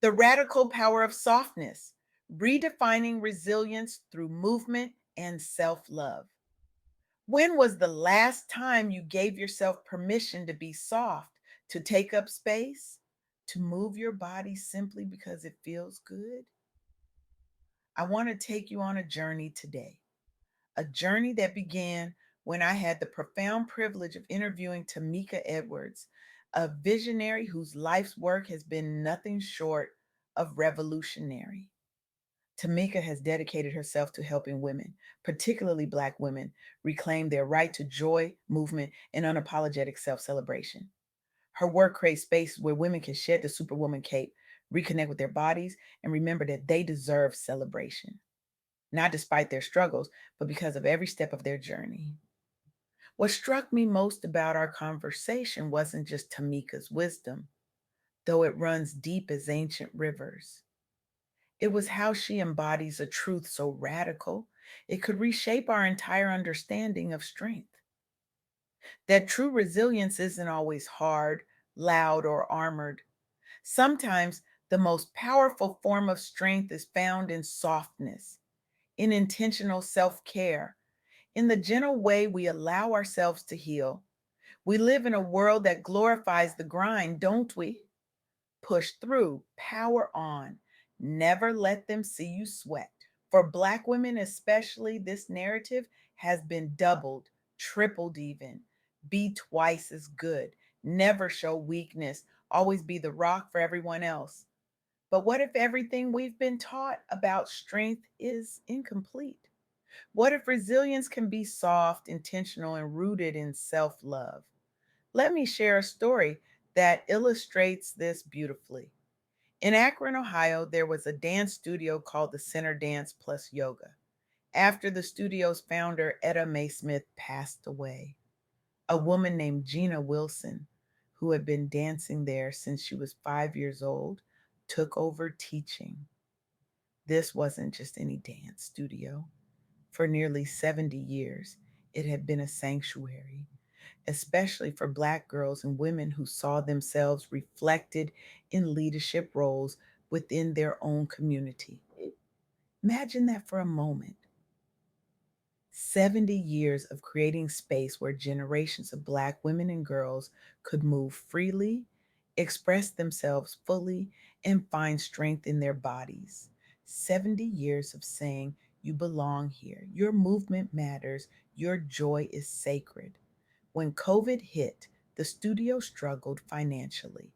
The radical power of softness, redefining resilience through movement and self love. When was the last time you gave yourself permission to be soft, to take up space, to move your body simply because it feels good? I want to take you on a journey today, a journey that began when I had the profound privilege of interviewing Tameka Edwards, a visionary whose life's work has been nothing short of revolutionary. Tameka has dedicated herself to helping women, particularly Black women, reclaim their right to joy, movement, and unapologetic self celebration. Her work creates spaces where women can shed the superwoman cape, reconnect with their bodies, and remember that they deserve celebration, not despite their struggles, but because of every step of their journey. What struck me most about our conversation wasn't just Tamika's wisdom, though it runs deep as ancient rivers. It was how she embodies a truth so radical, it could reshape our entire understanding of strength. That true resilience isn't always hard, loud, or armored. Sometimes the most powerful form of strength is found in softness, in intentional self care, in the gentle way we allow ourselves to heal. We live in a world that glorifies the grind, don't we? Push through, power on, never let them see you sweat. For Black women, especially, this narrative has been doubled, tripled even. Be twice as good, never show weakness, always be the rock for everyone else. But what if everything we've been taught about strength is incomplete? What if resilience can be soft, intentional, and rooted in self love? Let me share a story that illustrates this beautifully. In Akron, Ohio, there was a dance studio called the Center Dance Plus Yoga. After the studio's founder, Etta Mae Smith, passed away, a woman named Gina Wilson, who had been dancing there since she was 5 years old, took over teaching. This wasn't just any dance studio. For nearly 70 years, it had been a sanctuary, especially for Black girls and women who saw themselves reflected in leadership roles within their own community. Imagine that for a moment. 70 years of creating space where generations of Black women and girls could move freely, express themselves fully, and find strength in their bodies. 70 years of saying, you belong here, your movement matters, your joy is sacred. When COVID hit, the studio struggled financially.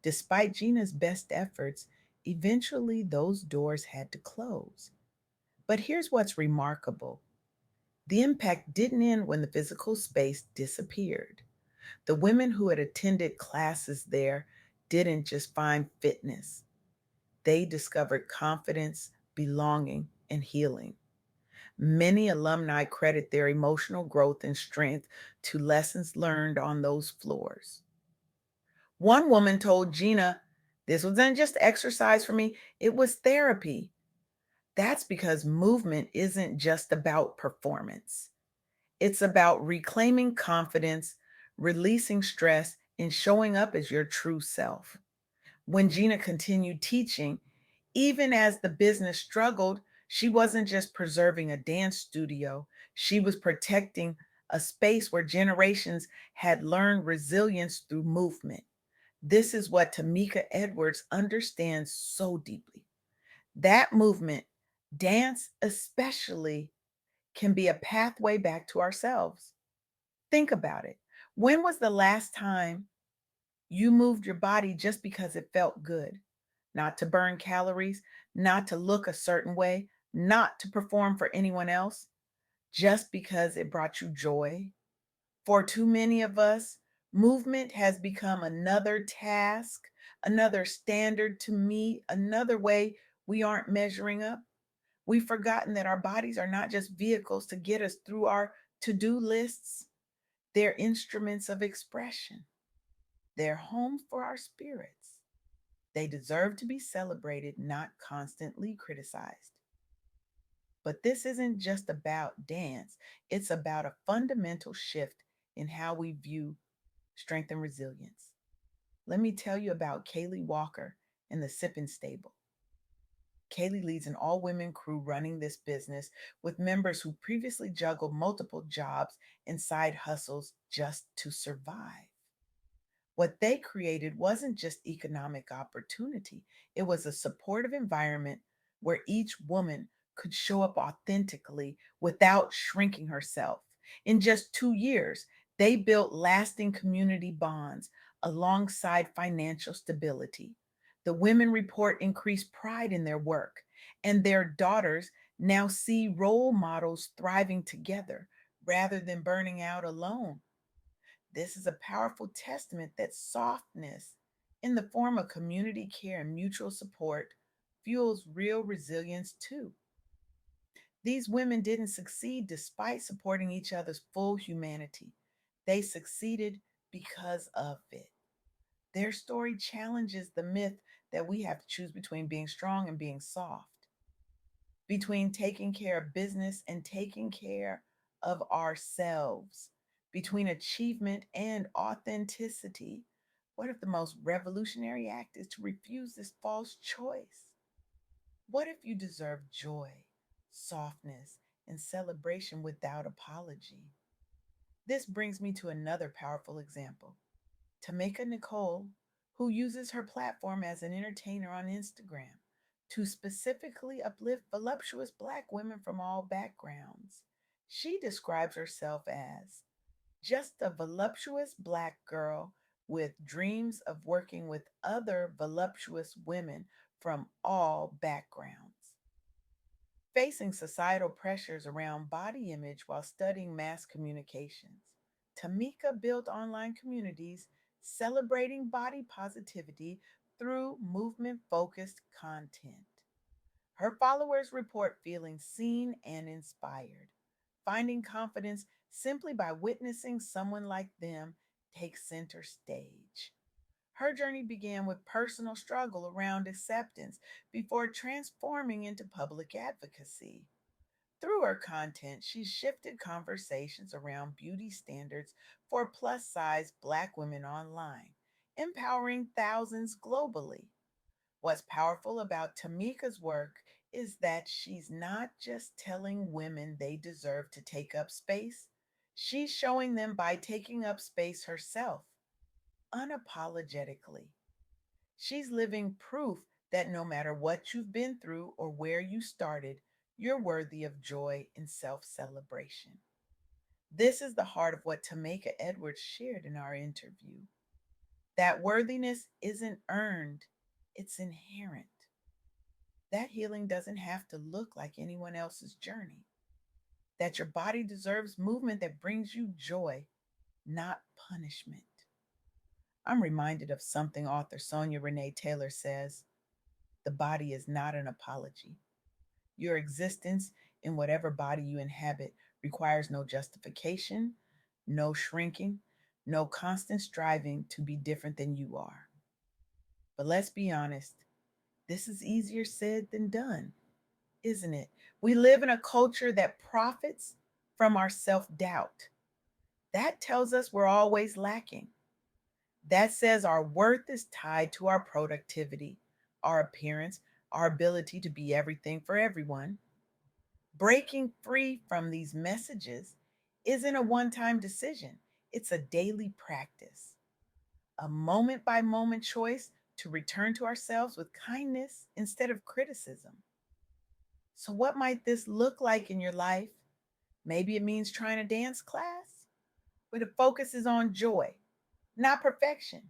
Despite Gina's best efforts, eventually those doors had to close. But here's what's remarkable: the impact didn't end when the physical space disappeared. The women who had attended classes there didn't just find fitness, they discovered confidence, belonging, and healing. Many alumni credit their emotional growth and strength to lessons learned on those floors. One woman told Gina, "This wasn't just exercise for me, it was therapy." That's because movement isn't just about performance, it's about reclaiming confidence, releasing stress, and showing up as your true self. When Gina continued teaching, even as the business struggled, she wasn't just preserving a dance studio, she was protecting a space where generations had learned resilience through movement. This is what Tameka Edwards understands so deeply. That movement, dance especially, can be a pathway back to ourselves. Think about it. When was the last time you moved your body just because it felt good? Not to burn calories, not to look a certain way, not to perform for anyone else, just because it brought you joy. For too many of us, movement has become another task, another standard to meet, another way we aren't measuring up. We've forgotten that our bodies are not just vehicles to get us through our to do lists, they're instruments of expression, they're homes for our spirits. They deserve to be celebrated, not constantly criticized. But this isn't just about dance, it's about a fundamental shift in how we view strength and resilience. Let me tell you about Kaylee Walker in the sipping stable. Kaylee leads an all women crew running this business with members who previously juggled multiple jobs and side hustles just to survive. What they created wasn't just economic opportunity, it was a supportive environment where each woman could show up authentically without shrinking herself. In just 2 years, they built lasting community bonds alongside financial stability. The women report increased pride in their work, and their daughters now see role models thriving together rather than burning out alone. This is a powerful testament that softness, in the form of community care and mutual support, fuels real resilience too. These women didn't succeed despite supporting each other's full humanity, they succeeded because of it. Their story challenges the myth that we have to choose between being strong and being soft, between taking care of business and taking care of ourselves, between achievement and authenticity. What if the most revolutionary act is to refuse this false choice? What if you deserve joy, softness, and celebration without apology? This brings me to another powerful example. Tameka Nicole, who uses her platform as an entertainer on Instagram to specifically uplift voluptuous Black women from all backgrounds. She describes herself as just a voluptuous Black girl with dreams of working with other voluptuous women from all backgrounds. Facing societal pressures around body image while studying mass communications, Tamika built online communities celebrating body positivity through movement focused content. Her followers report feeling seen and inspired, finding confidence simply by witnessing someone like them take center stage. Her journey began with personal struggle around acceptance before transforming into public advocacy. Through her content, she shifted conversations around beauty standards for plus size Black women online, empowering thousands globally. What's powerful about Tamika's work is that she's not just telling women they deserve to take up space, she's showing them by taking up space herself, unapologetically. She's living proof that no matter what you've been through or where you started, you're worthy of joy and self celebration. This is the heart of what Tameka Edwards shared in our interview. That worthiness isn't earned, it's inherent. That healing doesn't have to look like anyone else's journey. That your body deserves movement that brings you joy, not punishment. I'm reminded of something author Sonia Renee Taylor says: the body is not an apology. Your existence in whatever body you inhabit requires no justification, no shrinking, no constant striving to be different than you are. But let's be honest, this is easier said than done, isn't it? We live in a culture that profits from our self doubt. That tells us we're always lacking. That says our worth is tied to our productivity, our appearance, our ability to be everything for everyone. Breaking free from these messages isn't a one time decision, it's a daily practice, a moment by moment choice to return to ourselves with kindness instead of criticism. So, what might this look like in your life? Maybe it means trying a dance class where the focus is on joy, not perfection.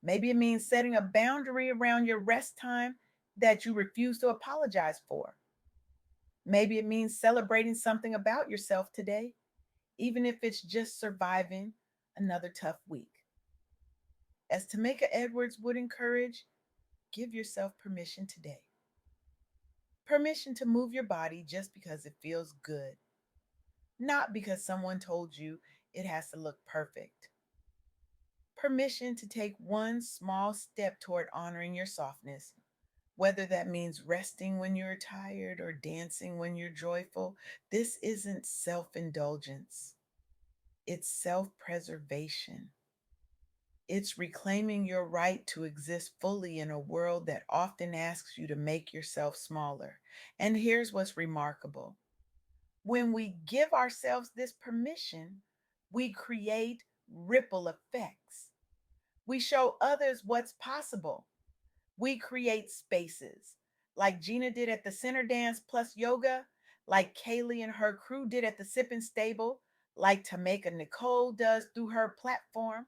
Maybe it means setting a boundary around your rest time that you refuse to apologize for. Maybe it means celebrating something about yourself today, even if it's just surviving another tough week. As Tameka Edwards would encourage, give yourself permission today. Permission to move your body just because it feels good, not because someone told you it has to look perfect. Permission to take one small step toward honoring your softness, whether that means resting when you're tired or dancing when you're joyful. This isn't self indulgence, it's self preservation. It's reclaiming your right to exist fully in a world that often asks you to make yourself smaller. And here's what's remarkable: when we give ourselves this permission, we create ripple effects. We show others what's possible. We create spaces like Gina did at the center dance plus yoga, like Kaylee and her crew did at the Sipping Stable, like Tameka Nicole does through her platform,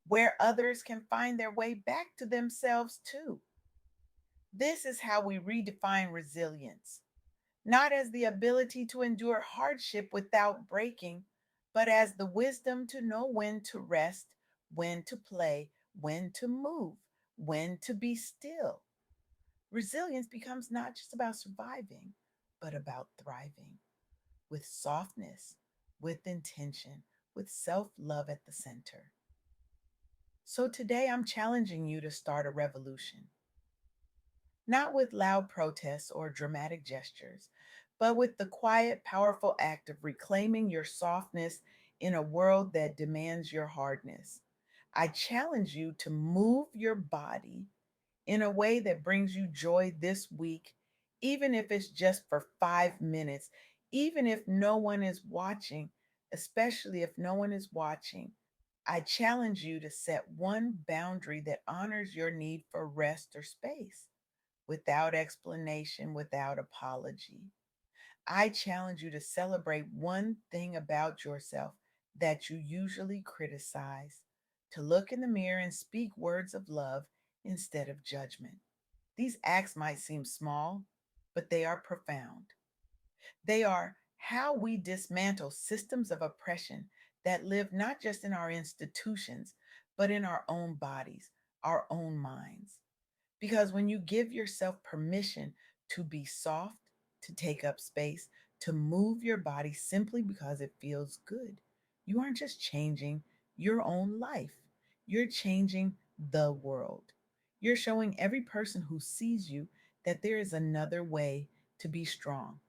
where others can find their way back to themselves too. This is how we redefine resilience, not as the ability to endure hardship without breaking, but as the wisdom to know when to rest, when to play, when to move, when to be still. Resilience becomes not just about surviving, but about thriving with softness, with intention, with self love at the center. So today I'm challenging you to start a revolution, not with loud protests or dramatic gestures, but with the quiet, powerful act of reclaiming your softness in a world that demands your hardness. I challenge you to move your body in a way that brings you joy this week, even if it's just for 5 minutes, even if no one is watching, especially if no one is watching. I challenge you to set one boundary that honors your need for rest or space without explanation, without apology. I challenge you to celebrate one thing about yourself that you usually criticize, to look in the mirror and speak words of love instead of judgment. These acts might seem small, but they are profound. They are how we dismantle systems of oppression that live not just in our institutions, but in our own bodies, our own minds. Because when you give yourself permission to be soft, to take up space, to move your body simply because it feels good, you aren't just changing your own life, you're changing the world. You're showing every person who sees you that there is another way to be strong.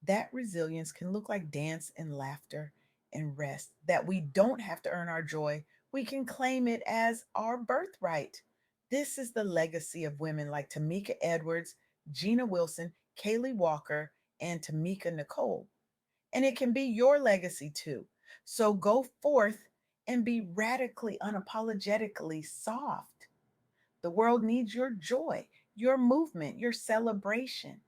That resilience can look like dance and laughter and rest, that we don't have to earn our joy. We can claim it as our birthright. This is the legacy of women like Tameka Edwards, Gina Wilson, Kaylee Walker, and Tameka Nicole. And it can be your legacy too. So go forth and be radically, unapologetically soft. The world needs your joy, your movement, your celebration.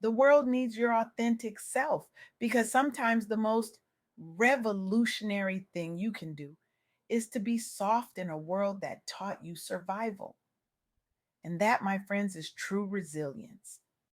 The world needs your authentic self, because sometimes the most revolutionary thing you can do is to be soft in a world that taught you survival. And that, my friends, is true resilience.